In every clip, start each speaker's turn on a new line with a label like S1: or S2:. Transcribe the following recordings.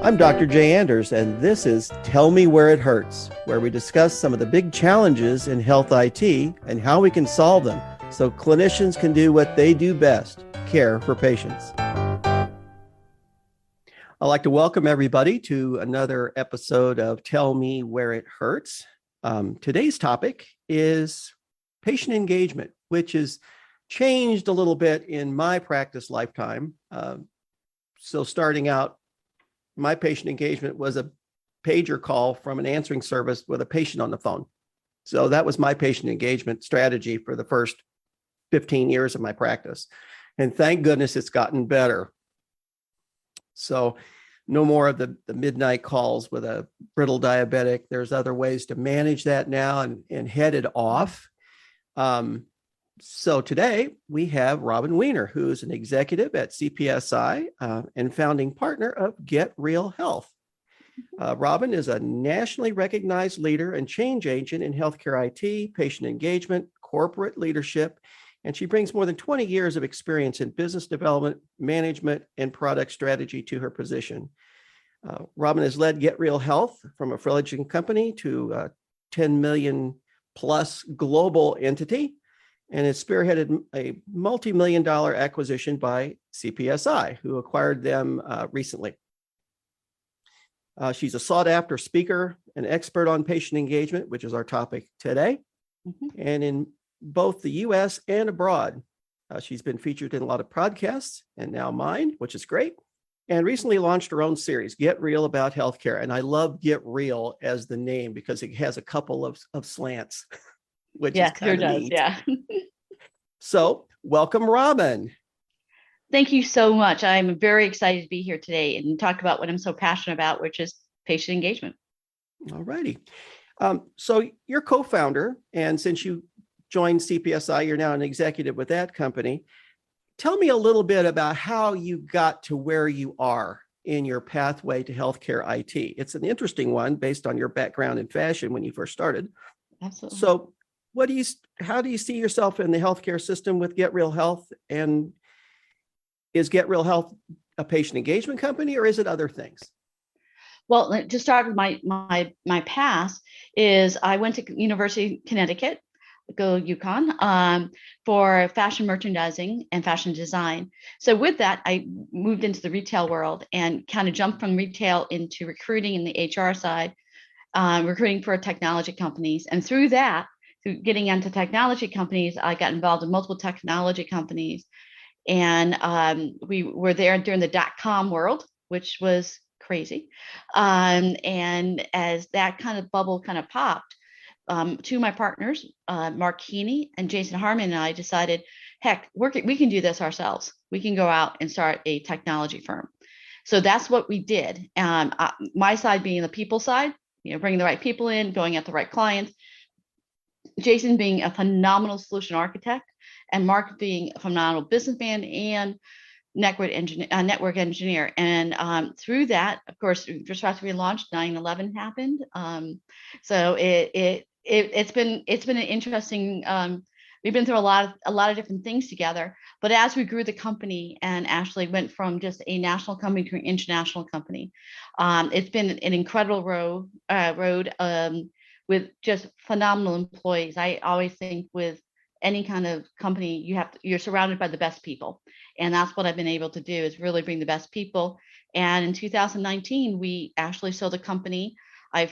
S1: I'm Dr. Jay Anders, and this is Tell Me Where It Hurts, where we discuss some of the big challenges in health IT and how we can solve them so clinicians can do what they do best, care for patients. I'd like to welcome everybody to another episode of Tell Me Where It Hurts. Today's topic is patient engagement, which has changed a little bit in my practice lifetime. So starting out, my patient engagement was a pager call from an answering service with a patient on the phone. So that was my patient engagement strategy for the first 15 years of my practice. And thank goodness it's gotten better. So no more of the midnight calls with a brittle diabetic. There's other ways to manage that now and head it off. So today we have Robin Wiener, who is an executive at CPSI and founding partner of Get Real Health. Robin is a nationally recognized leader and change agent in healthcare IT, patient engagement, corporate leadership, and she brings more than 20 years of experience in business development, management, and product strategy to her position. Robin has led Get Real Health from a fledgling company to a 10 million plus global entity, and has spearheaded a multi-million-dollar acquisition by CPSI, who acquired them recently. She's a sought-after speaker, an expert on patient engagement, which is our topic today. And in both the US and abroad, she's been featured in a lot of podcasts, and now mine, which is great, and recently launched her own series, Get Real About Healthcare. And I love Get Real as the name because it has a couple of slants. Which is kind of neat.
S2: Yeah.
S1: So welcome, Robin.
S2: Thank you so much. I'm very excited to be here today and talk about what I'm so passionate about, which is patient engagement.
S1: All righty. So you're co-founder, and since you joined CPSI, you're now an executive with that company. Tell me a little bit about how you got to where you are in your pathway to healthcare IT. It's an interesting one based on your background in fashion when you first started.
S2: Absolutely.
S1: So how do you see yourself in the healthcare system with Get Real Health? And is Get Real Health a patient engagement company, or is it other things?
S2: Well, to start with my past is I went to University of Connecticut, go UConn, for fashion merchandising and fashion design. So with that, I moved into the retail world and kind of jumped from retail into recruiting in the HR side, recruiting for technology companies. And through getting into technology companies, I got involved in multiple technology companies. And we were there during the .com world, which was crazy. And as that kind of bubble kind of popped, two of my partners, Mark Keeney and Jason Harmon, and I decided, heck, we can do this ourselves. We can go out and start a technology firm. So that's what we did. My side being the people side, bringing the right people in, going at the right clients. Jason being a phenomenal solution architect, and Mark being a phenomenal businessman and network engineer. And through that, of course, just after we launched, 9/11 happened. So it's been an interesting. We've been through a lot of different things together. But as we grew the company and actually went from just a national company to an international company, it's been an incredible road. With just phenomenal employees. I always think with any kind of company, you're surrounded by the best people. And that's what I've been able to do, is really bring the best people. And in 2019, we actually sold the company. I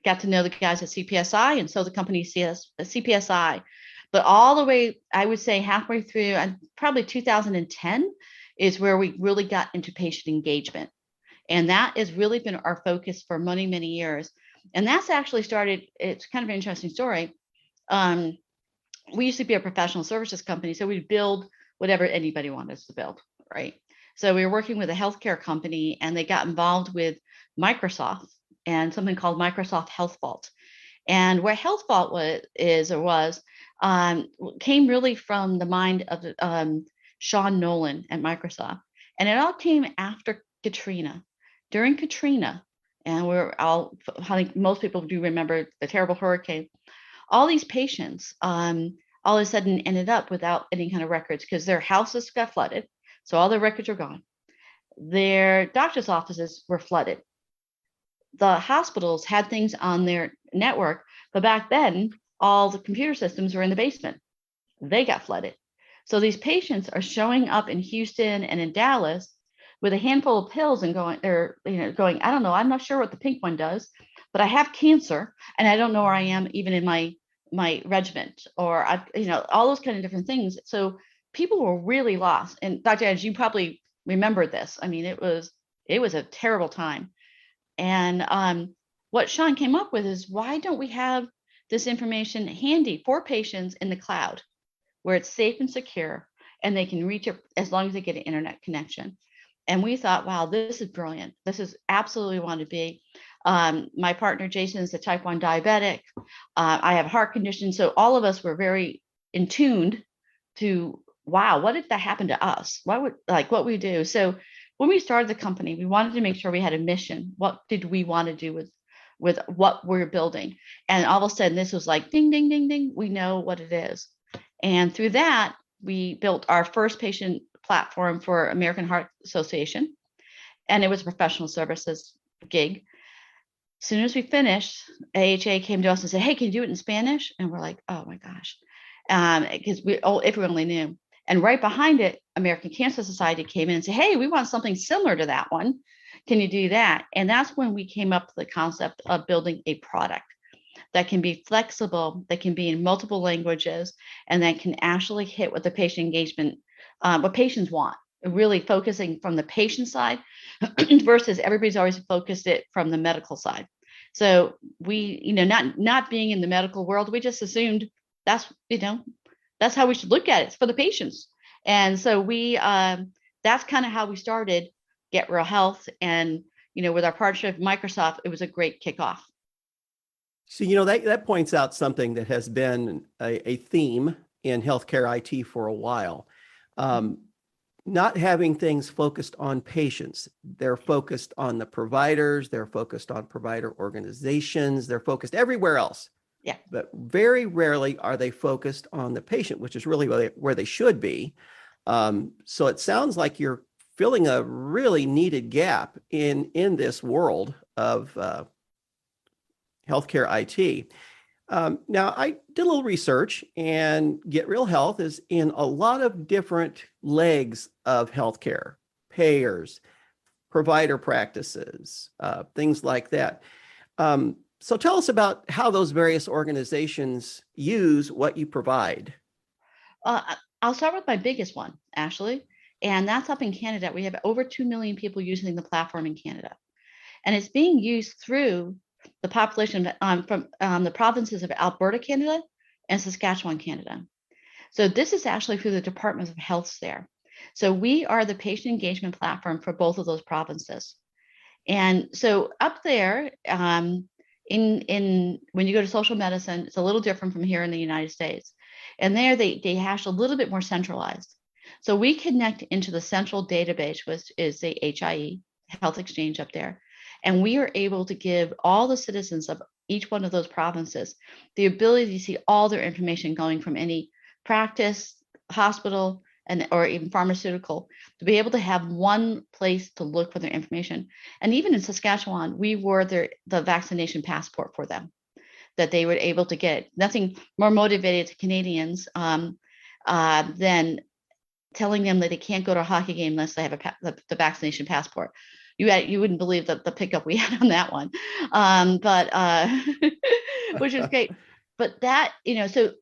S2: got to know the guys at CPSI and sold the company CPSI. But all the way, I would say halfway through, and probably 2010 is where we really got into patient engagement. And that has really been our focus for many, many years. And that's actually started, it's kind of an interesting story. We used to be a professional services company, so we'd build whatever anybody wanted us to build, right? So we were working with a healthcare company, and they got involved with Microsoft and something called Microsoft Health Vault. And where Health Vault was came really from the mind of Sean Nolan at Microsoft. And it all came after Katrina. During Katrina, and I think most people do remember the terrible hurricane, all these patients all of a sudden ended up without any kind of records because their houses got flooded. So all their records are gone. their doctor's offices were flooded. The hospitals had things on their network, but back then, all the computer systems were in the basement. They got flooded. So these patients are showing up in Houston and in Dallas with a handful of pills and going, I don't know, I'm not sure what the pink one does, but I have cancer and I don't know where I am even in my regiment, or all those kind of different things. So people were really lost. And Dr. Edge, you probably remember this. I mean, it was a terrible time. And what Sean came up with is, why don't we have this information handy for patients in the cloud, where it's safe and secure and they can reach it as long as they get an internet connection? And we thought, wow, this is brilliant. This is absolutely want to be. My partner, Jason, is a type 1 diabetic. I have a heart condition. So all of us were very in tuned to, wow, what if that happened to us? What we do? So when we started the company, we wanted to make sure we had a mission. What did we want to do with what we're building? And all of a sudden, this was like, ding, ding, ding, ding. We know what it is. And through that, we built our first patient platform for American Heart Association. And it was a professional services gig. As soon as we finished, AHA came to us and said, hey, can you do it in Spanish? And we're like, oh my gosh. Because if we only knew. And right behind it, American Cancer Society came in and said, hey, we want something similar to that one. Can you do that? And that's when we came up with the concept of building a product that can be flexible, that can be in multiple languages, and that can actually hit what the patient engagement, what patients want, really focusing from the patient side versus everybody's always focused it from the medical side. So we, not being in the medical world, we just assumed that's how we should look at it. It's for the patients. And so that's kind of how we started Get Real Health. And, with our partnership with Microsoft, it was a great kickoff.
S1: So, that points out something that has been a theme in healthcare IT for a while. Not having things focused on patients. They're focused on the providers. They're focused on provider organizations. They're focused everywhere else.
S2: Yeah.
S1: But very rarely are they focused on the patient, which is really where they should be. So it sounds like you're filling a really needed gap in this world of healthcare IT. Now, I did a little research, and Get Real Health is in a lot of different legs of healthcare, payers, provider practices, things like that. So tell us about how those various organizations use what you provide.
S2: I'll start with my biggest one, actually, and that's up in Canada. We have over 2 million people using the platform in Canada, and it's being used through the population from the provinces of Alberta, Canada, and Saskatchewan, Canada. So this is actually through the Department of Health there. So we are the patient engagement platform for both of those provinces. And so up there, in when you go to social medicine, it's a little different from here in the United States. And there they hash a little bit more centralized. So we connect into the central database, which is the HIE, Health Exchange up there. And we are able to give all the citizens of each one of those provinces the ability to see all their information going from any practice, hospital, or even pharmaceutical, to be able to have one place to look for their information. And even in Saskatchewan, we were the vaccination passport for them, that they were able to get. Nothing more motivated to Canadians than telling them that they can't go to a hockey game unless they have the vaccination passport. You wouldn't believe the pickup we had on that one, which is great. But that, so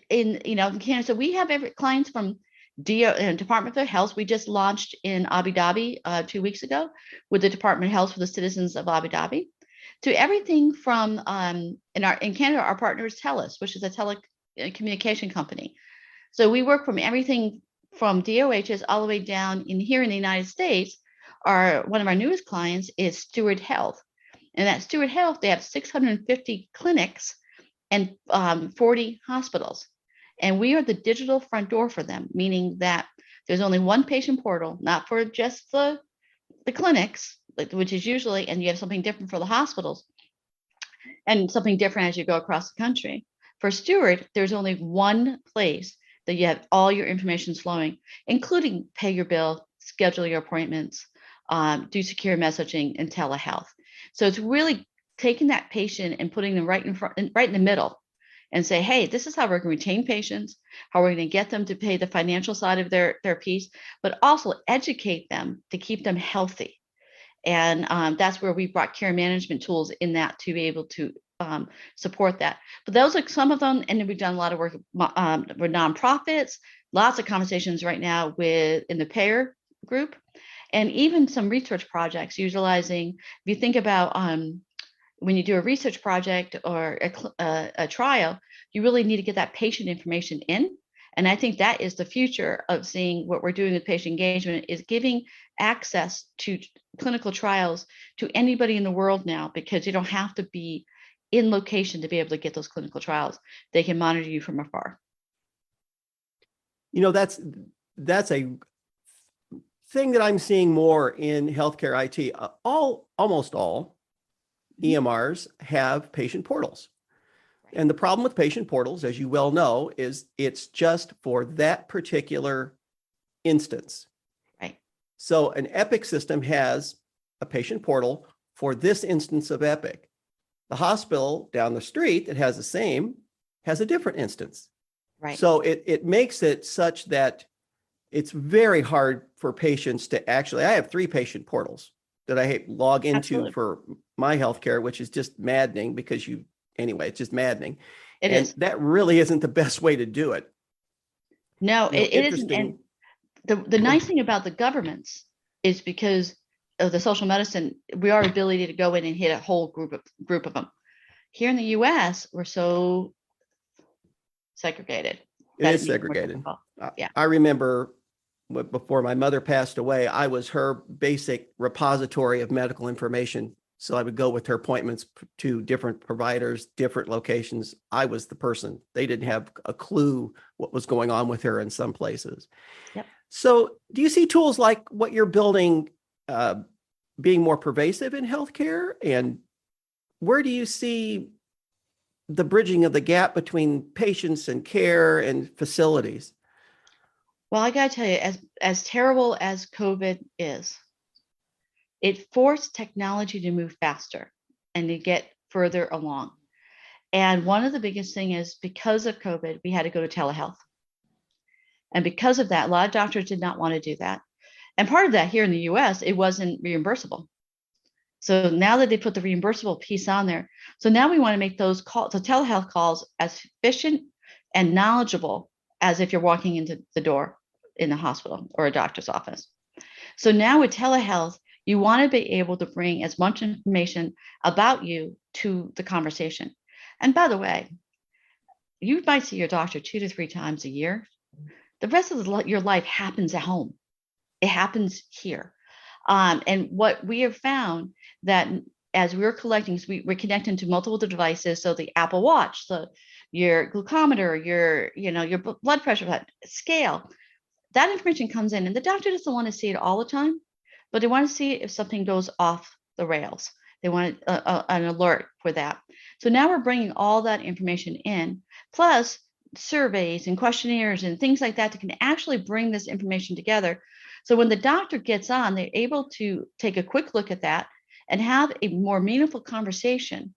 S2: in Canada, so we have clients from Department of Health. We just launched in Abu Dhabi 2 weeks ago with the Department of Health for the citizens of Abu Dhabi, to everything from in Canada, our partner is TELUS, which is a telecommunication company. So we work from everything from DOHs all the way down here in the United States. One of our newest clients is Steward Health, and at Steward Health they have 650 clinics and 40 hospitals, and we are the digital front door for them, meaning that there's only one patient portal, not for just the clinics, which is usually, and you have something different for the hospitals and something different as you go across the country. For Steward, there's only one place that you have all your information flowing, including pay your bill, schedule your appointments, do secure messaging and telehealth. So it's really taking that patient and putting them right in front, right in the middle, and say, hey, this is how we're going to retain patients, how we're going to get them to pay the financial side of their piece, but also educate them to keep them healthy. And that's where we brought care management tools in that to be able to support that. But those are some of them. And then we've done a lot of work with nonprofits, lots of conversations right now in the payer group, and even some research projects utilizing, if you think about when you do a research project or a trial, you really need to get that patient information in. And I think that is the future of seeing what we're doing with patient engagement, is giving access to clinical trials to anybody in the world now, because you don't have to be in location to be able to get those clinical trials. They can monitor you from afar.
S1: You know, that's a thing that I'm seeing more in healthcare IT. Almost all EMRs have patient portals. And the problem with patient portals, as you well know, is it's just for that particular instance.
S2: Right.
S1: So an Epic system has a patient portal for this instance of Epic. The hospital down the street that has the same has a different instance.
S2: Right.
S1: So it makes it such that it's very hard for patients to actually, I have 3 patient portals that I log into
S2: Absolutely.
S1: for my healthcare, which is just maddening because it's just maddening.
S2: It
S1: and
S2: is.
S1: That really isn't the best way to do it.
S2: No, it isn't. And the nice thing about the governments is because of the social medicine, our ability to go in and hit a whole group of them. Here in the US, we're so segregated.
S1: It is segregated.
S2: Yeah.
S1: I remember before my mother passed away, I was her basic repository of medical information. So I would go with her appointments to different providers, different locations. I was the person. They didn't have a clue what was going on with her in some places.
S2: Yep.
S1: So do you see tools like what you're building being more pervasive in healthcare? And where do you see the bridging of the gap between patients and care and facilities?
S2: Well, I got to tell you, as terrible as COVID is, it forced technology to move faster and to get further along. And one of the biggest thing is, because of COVID, we had to go to telehealth. And because of that, a lot of doctors did not want to do that. And part of that, here in the US, it wasn't reimbursable. So now that they put the reimbursable piece on there, so now we want to make those calls, the telehealth calls, as efficient and knowledgeable as if you're walking into the door in the hospital or a doctor's office. So now with telehealth, you want to be able to bring as much information about you to the conversation. And by the way, you might see your doctor 2 to 3 times a year. The rest of your life happens at home. It happens here. And what we have found, that as we're collecting, so we're connecting to multiple devices. So the Apple Watch, your glucometer, your blood pressure scale, that information comes in, and the doctor doesn't want to see it all the time, but they want to see if something goes off the rails. They want an alert for that. So now we're bringing all that information in, plus surveys and questionnaires and things like that can actually bring this information together. So when the doctor gets on, they're able to take a quick look at that and have a more meaningful conversation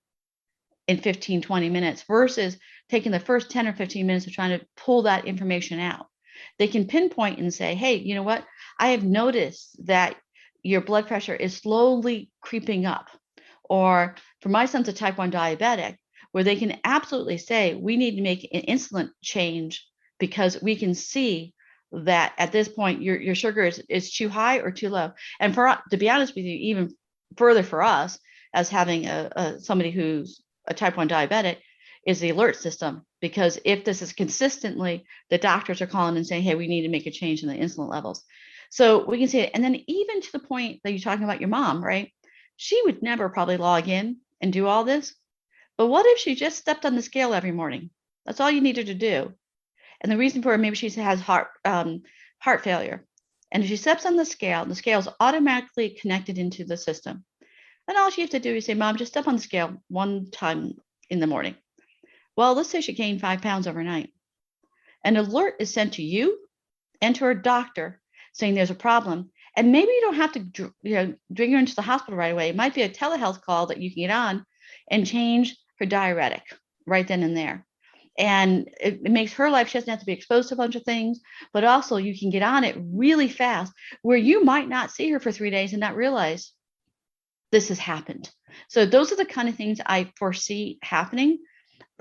S2: in 15, 20 minutes versus taking the first 10 or 15 minutes of trying to pull that information out. They can pinpoint and say, hey, you know what? I have noticed that your blood pressure is slowly creeping up. Or for my son's a type 1 diabetic, where they can absolutely say, we need to make an insulin change because we can see that at this point your sugar is too high or too low. And to be honest with you, even further for us, as having somebody who's a type 1 diabetic, is the alert system. Because if this is consistently, the doctors are calling and saying, hey, we need to make a change in the insulin levels. So we can see it. And then even to the point that you're talking about your mom, right? She would never probably log in and do all this. But what if she just stepped on the scale every morning? That's all you needed to do. And the reason for it, maybe she has heart failure. And if she steps on the scale is automatically connected into the system. And all she has to do is say, Mom, just step on the scale one time in the morning. Well, let's say she gained 5 pounds overnight. An alert is sent to you and to her doctor saying there's a problem. And maybe you don't have to, bring her into the hospital right away. It might be a telehealth call that you can get on and change her diuretic right then and there. And it makes her life, she doesn't have to be exposed to a bunch of things, but also you can get on it really fast where you might not see her for 3 days and not realize this has happened. So those are the kind of things I foresee happening,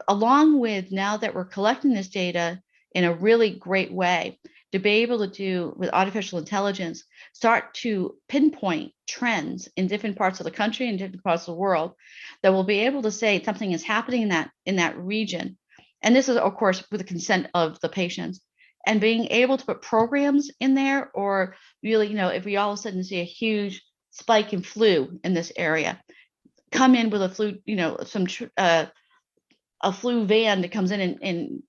S2: along with now that we're collecting this data in a really great way to be able to do with artificial intelligence, start to pinpoint trends in different parts of the country and different parts of the world that will be able to say something is happening in that region. And this is, of course, with the consent of the patients, and being able to put programs in there, or really, if we all of a sudden see a huge spike in flu in this area, come in with a flu, a flu van that comes in and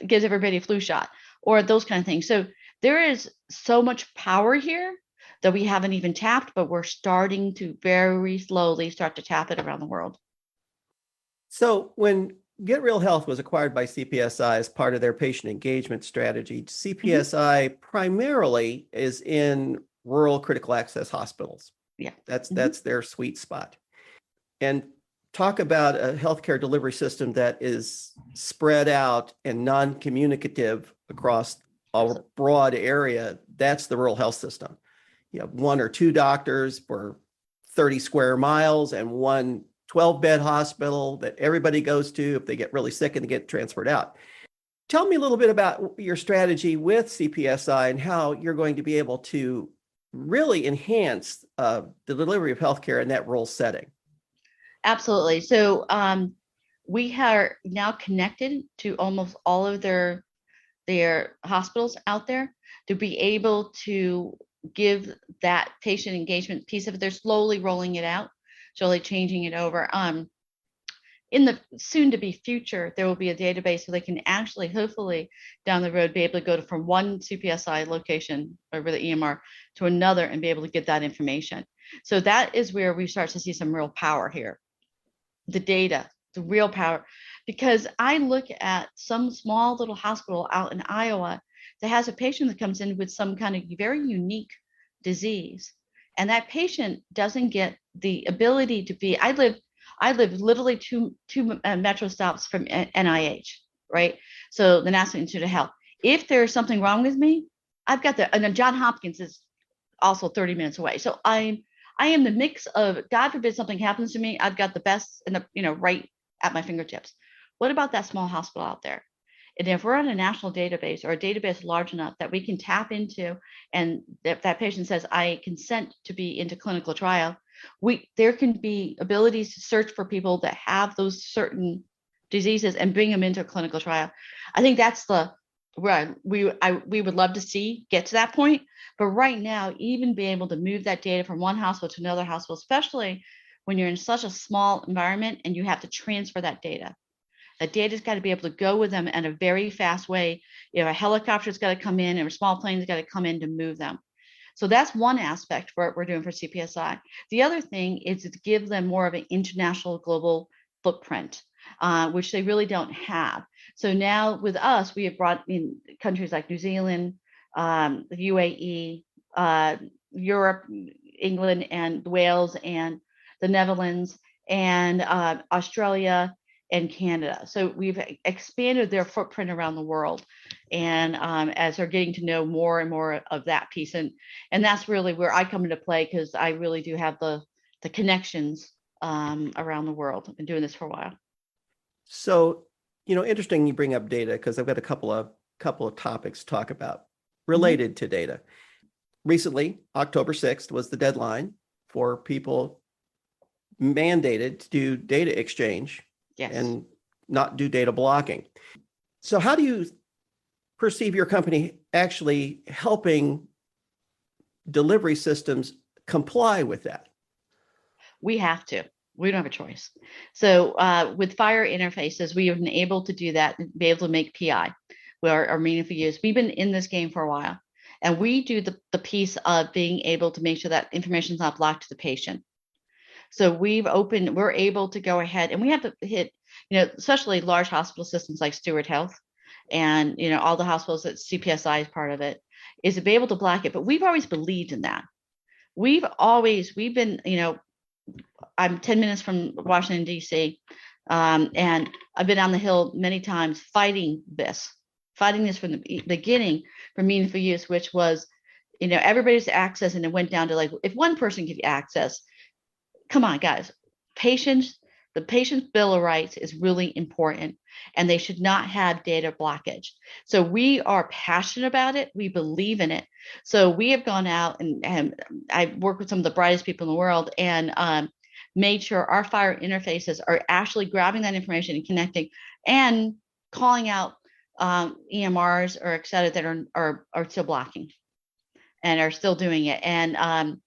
S2: gives everybody a flu shot, or those kind of things. So there is so much power here that we haven't even tapped, but we're starting to very slowly start to tap it around the world.
S1: So when Get Real Health was acquired by CPSI as part of their patient engagement strategy, CPSI primarily is in rural critical access hospitals.
S2: Yeah.
S1: That's their sweet spot. And talk about a healthcare delivery system that is spread out and non-communicative across a broad area. That's the rural health system. You have 1 or 2 doctors for 30 square miles and one 12-bed hospital that everybody goes to if they get really sick and they get transferred out. Tell me a little bit about your strategy with CPSI and how you're going to be able to really enhance the delivery of healthcare in that rural setting.
S2: Absolutely. So we are now connected to almost all of their hospitals out there to be able to give that patient engagement piece of it. They're slowly rolling it out, slowly changing it over. In the soon to be future, there will be a database so they can actually, hopefully down the road, be able to go from one CPSI location over the EMR to another and be able to get that information. So that is where we start to see some real power here. The data, the real power, because I look at some small little hospital out in Iowa that has a patient that comes in with some kind of very unique disease, and that patient doesn't get the ability to be. I live literally two metro stops from NIH, right? So the National Institute of Health. If there's something wrong with me, I've got and then John Hopkins is also 30 minutes away. So I am the mix of, God forbid something happens to me, I've got the best and the right at my fingertips. What about that small hospital out there? And if we're on a national database or a database large enough that we can tap into, and if that patient says, I consent to be into clinical trial, there can be abilities to search for people that have those certain diseases and bring them into a clinical trial. I think that's where we would love to see get to that point. But right now, even being able to move that data from one hospital to another hospital, especially when you're in such a small environment and you have to transfer that data's got to be able to go with them in a very fast way. A helicopter's got to come in and a small plane's got to come in to move them. So that's one aspect for what we're doing for CPSI. The other thing is to give them more of an international global footprint, which they really don't have. So now with us, we have brought in countries like New Zealand, the UAE, Europe, England, and Wales, and the Netherlands, and Australia, and Canada. So we've expanded their footprint around the world, and as they're getting to know more and more of that piece, and that's really where I come into play, because I really do have the connections around the world. I've been doing this for a while.
S1: So, interesting you bring up data, because I've got a couple of topics to talk about related to data. Recently, October 6th was the deadline for people mandated to do data exchange. Yes. And not do data blocking. So how do you perceive your company actually helping delivery systems comply with that?
S2: We have to. We don't have a choice. So with FHIR interfaces, we have been able to do that and be able to make PI, our meaningful use. We've been in this game for a while, and we do the piece of being able to make sure that information is not blocked to the patient. So we're able to go ahead, and we have to hit, especially large hospital systems like Steward Health, and all the hospitals that CPSI is part of it. is to be able to block it. But we've always believed in that. We've been, I'm 10 minutes from Washington, D.C., and I've been on the Hill many times fighting this from the beginning for meaningful use, which was, everybody's access, and it went down to like, if one person gives you access, come on, guys, the patient's bill of rights is really important, and they should not have data blockage. So we are passionate about it. We believe in it. So we have gone out and I work with some of the brightest people in the world, and made sure our FHIR interfaces are actually grabbing that information and connecting and calling out EMRs or et cetera that are still blocking and are still doing it. And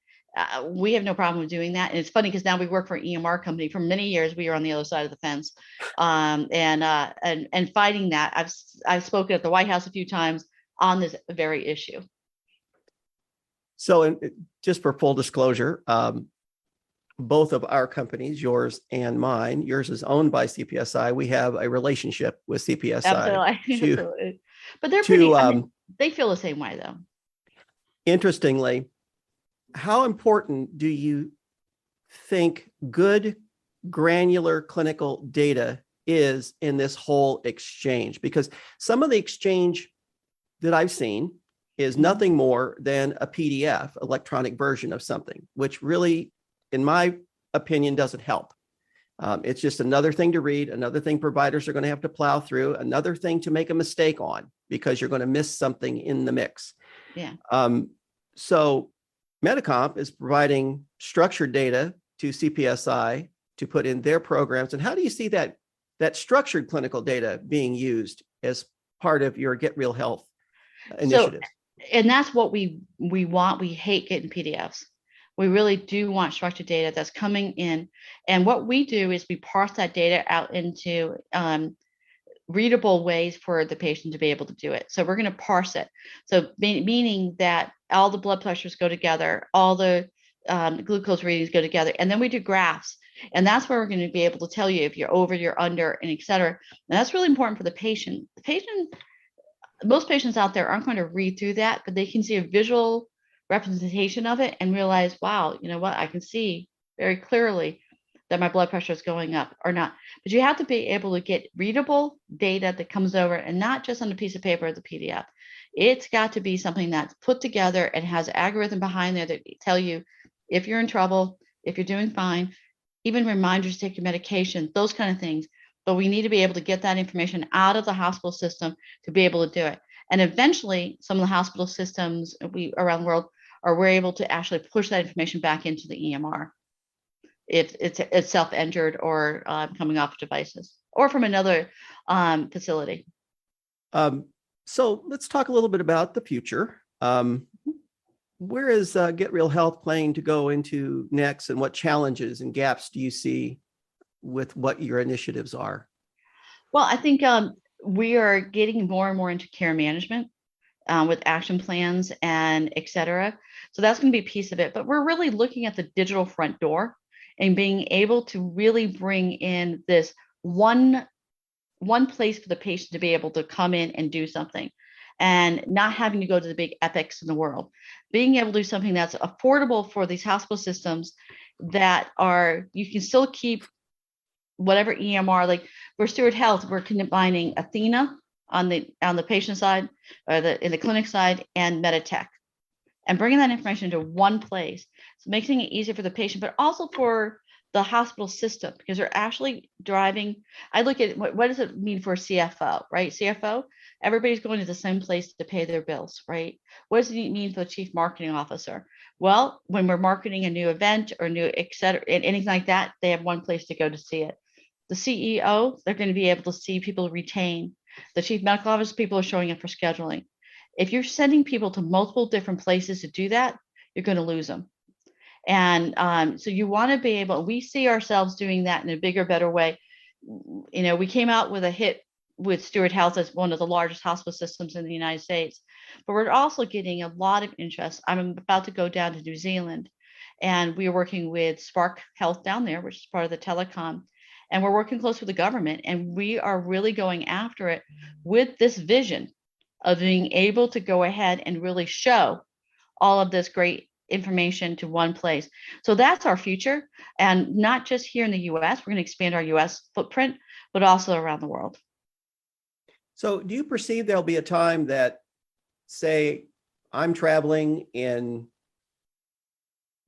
S2: we have no problem with doing that. And it's funny because now we work for an EMR company. For many years, we were on the other side of the fence, and fighting that. I've spoken at the White House a few times on this very issue.
S1: So, just for full disclosure, both of our companies, yours and mine, yours is owned by CPSI. We have a relationship with CPSI.
S2: Absolutely. But they're pretty, they feel the same way though.
S1: Interestingly, how important do you think good granular clinical data is in this whole exchange? Because some of the exchange that I've seen is nothing more than a PDF, electronic version of something, which really, in my opinion, doesn't help. It's just another thing to read, another thing providers are going to have to plow through, another thing to make a mistake on because you're going to miss something in the mix.
S2: Yeah.
S1: So Medicomp is providing structured data to CPSI to put in their programs. And how do you see that structured clinical data being used as part of your Get Real Health initiatives?
S2: And that's what we want. We hate getting PDFs. We really do want structured data that's coming in. And what we do is we parse that data out into readable ways for the patient to be able to do it. So we're going to parse it. So meaning that all the blood pressures go together, all the glucose readings go together, and then we do graphs. And that's where we're going to be able to tell you if you're over, you're under, and et cetera. And that's really important for the patient. Most patients out there aren't going to read through that, but they can see a visual representation of it and realize, wow, you know what, I can see very clearly that my blood pressure is going up or not. But you have to be able to get readable data that comes over, and not just on a piece of paper or the PDF. It's got to be something that's put together and has an algorithm behind there that tell you if you're in trouble, if you're doing fine, even reminders to take your medication, those kind of things. But we need to be able to get that information out of the hospital system to be able to do it. And eventually, some of the hospital systems around the world we're able to actually push that information back into the EMR if it's self-entered or coming off devices or from another facility.
S1: So let's talk a little bit about the future. Where is Get Real Health planning to go into next, and what challenges and gaps do you see with what your initiatives are?
S2: Well, I think we are getting more and more into care management with action plans and et cetera. So that's going to be a piece of it. But we're really looking at the digital front door and being able to really bring in this one place for the patient to be able to come in and do something, and not having to go to the big epics in the world. Being able to do something that's affordable for these hospital systems that you can still keep whatever EMR, like for Steward Health, we're combining Athena on the patient side or in the clinic side and Meditech, and bringing that information to one place. So making it easier for the patient, but also for the hospital system, because they're actually driving. I look at what does it mean for CFO, right? CFO, everybody's going to the same place to pay their bills, right? What does it mean for the chief marketing officer? Well, when we're marketing a new event or new et cetera, and anything like that, they have one place to go to see it. The CEO, they're going to be able to see people retain. The chief medical officer, people are showing up for scheduling. If you're sending people to multiple different places to do that, you're going to lose them. And so you want to be able, we see ourselves doing that in a bigger, better way. You know, we came out with a hit with Steward Health as one of the largest hospital systems in the United States, but we're also getting a lot of interest. I'm about to go down to New Zealand, and we are working with Spark Health down there, which is part of the telecom. And we're working close with the government, and we are really going after it with this vision of being able to go ahead and really show all of this great information to one place. So that's our future. And not just here in the US, we're going to expand our US footprint, but also around the world.
S1: So do you perceive there'll be a time that, say, I'm traveling in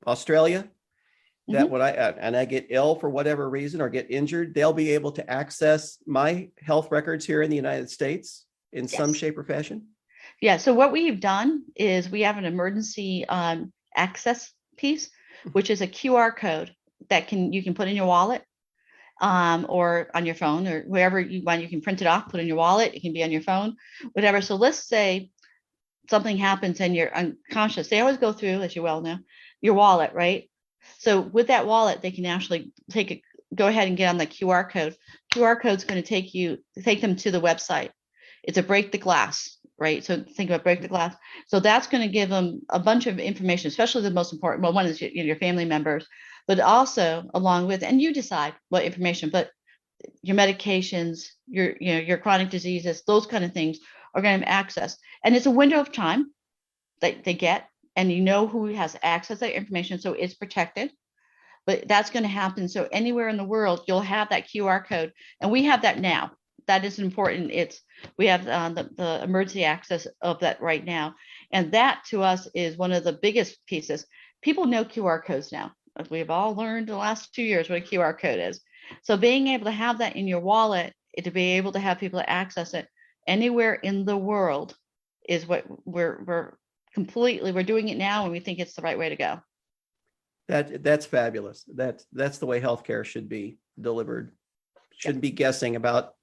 S1: Australia, that when I get ill for whatever reason or get injured, they'll be able to access my health records here in the United States in some shape or fashion?
S2: Yeah. So what we've done is we have an emergency access piece, which is a QR code that you can put in your wallet or on your phone or wherever you want. You can print it off, put it in your wallet. It can be on your phone, whatever. So let's say something happens and you're unconscious. They always go through, as you well know, your wallet, right? So with that wallet, they can actually go ahead and get on the QR code. QR code is going to take them to the website. It's a break the glass, right? So think about break the glass. So that's going to give them a bunch of information, especially the most important. Well, one is your family members, but also along with, and you decide what information, but your medications, your chronic diseases, those kind of things are going to have access. And it's a window of time that they get, and you know who has access to that information, so it's protected. But that's going to happen. So anywhere in the world, you'll have that QR code, and we have that now. That is important. We have the emergency access of that right now, and that to us is one of the biggest pieces. People know QR codes now. We've all learned the last 2 years what a QR code is. So being able to have that in your wallet, to be able to have people access it anywhere in the world is what we're doing it now, and we think it's the right way to go.
S1: That's fabulous. That's the way healthcare should be delivered. Shouldn't be guessing about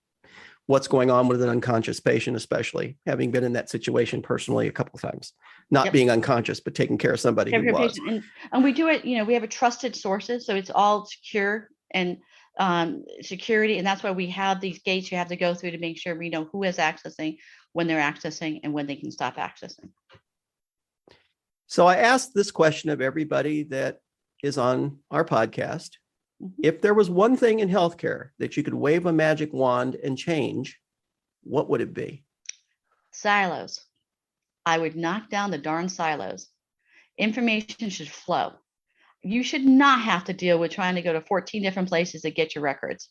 S1: what's going on with an unconscious patient, especially having been in that situation personally a couple of times, not being unconscious, but taking care of somebody who was.
S2: And we do it, we have a trusted sources. So it's all secure and security. And that's why we have these gates you have to go through to make sure we know who is accessing, when they're accessing, and when they can stop accessing.
S1: So I asked this question of everybody that is on our podcast. If there was one thing in healthcare that you could wave a magic wand and change, what would it be?
S2: Silos. I would knock down the darn silos. Information should flow. You should not have to deal with trying to go to 14 different places to get your records.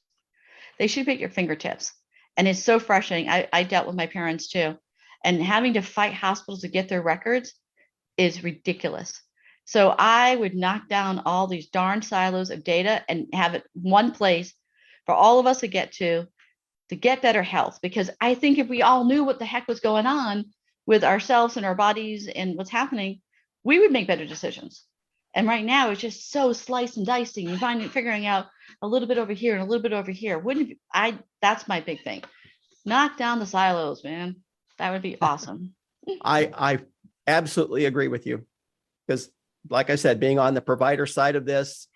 S2: They should be at your fingertips. And it's so frustrating. I dealt with my parents too. And having to fight hospitals to get their records is ridiculous. So I would knock down all these darn silos of data and have it one place for all of us to get better health. Because I think if we all knew what the heck was going on with ourselves and our bodies and what's happening, we would make better decisions. And right now it's just so slice and dicing and figuring out a little bit over here and a little bit over here. That's my big thing. Knock down the silos, man. That would be awesome.
S1: I absolutely agree with you, because like I said, being on the provider side of this,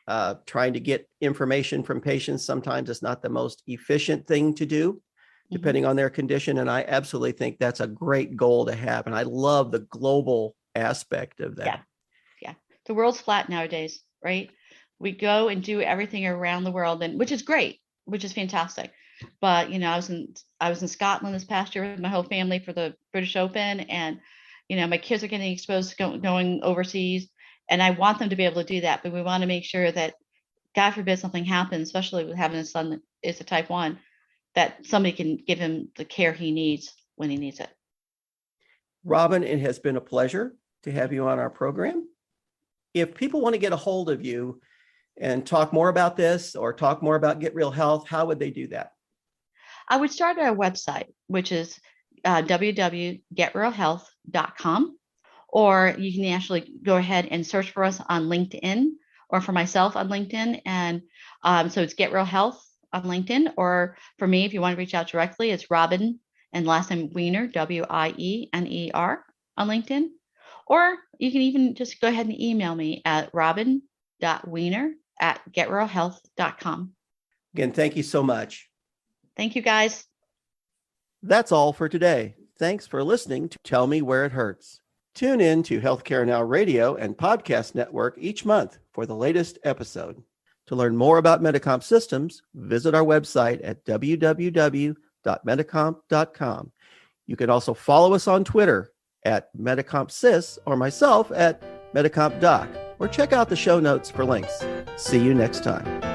S1: trying to get information from patients sometimes is not the most efficient thing to do, depending on their condition. And I absolutely think that's a great goal to have. And I love the global aspect of that.
S2: Yeah. The world's flat nowadays, right? We go and do everything around the world, and which is great, which is fantastic. But I was in Scotland this past year with my whole family for the British Open, and my kids are getting exposed to going overseas. And I want them to be able to do that, but we want to make sure that, God forbid something happens, especially with having a son that is a type 1, that somebody can give him the care he needs when he needs it.
S1: Robin, it has been a pleasure to have you on our program. If people want to get a hold of you and talk more about this or talk more about Get Real Health, how would they do that?
S2: I would start at our website, which is www.getrealhealth.com. Or you can actually go ahead and search for us on LinkedIn, or for myself on LinkedIn. And so it's Get Real Health on LinkedIn. Or for me, if you want to reach out directly, it's Robin and last name Wiener, Wiener on LinkedIn. Or you can even just go ahead and email me at robin.wiener@getrealhealth.com.
S1: Again, thank you so much.
S2: Thank you, guys.
S1: That's all for today. Thanks for listening to Tell Me Where It Hurts. Tune in to Healthcare Now Radio and Podcast Network each month for the latest episode. To learn more about Medicomp systems, visit our website at www.medicomp.com. You can also follow us on Twitter at MedicompSys or myself at MedicompDoc, or check out the show notes for links. See you next time.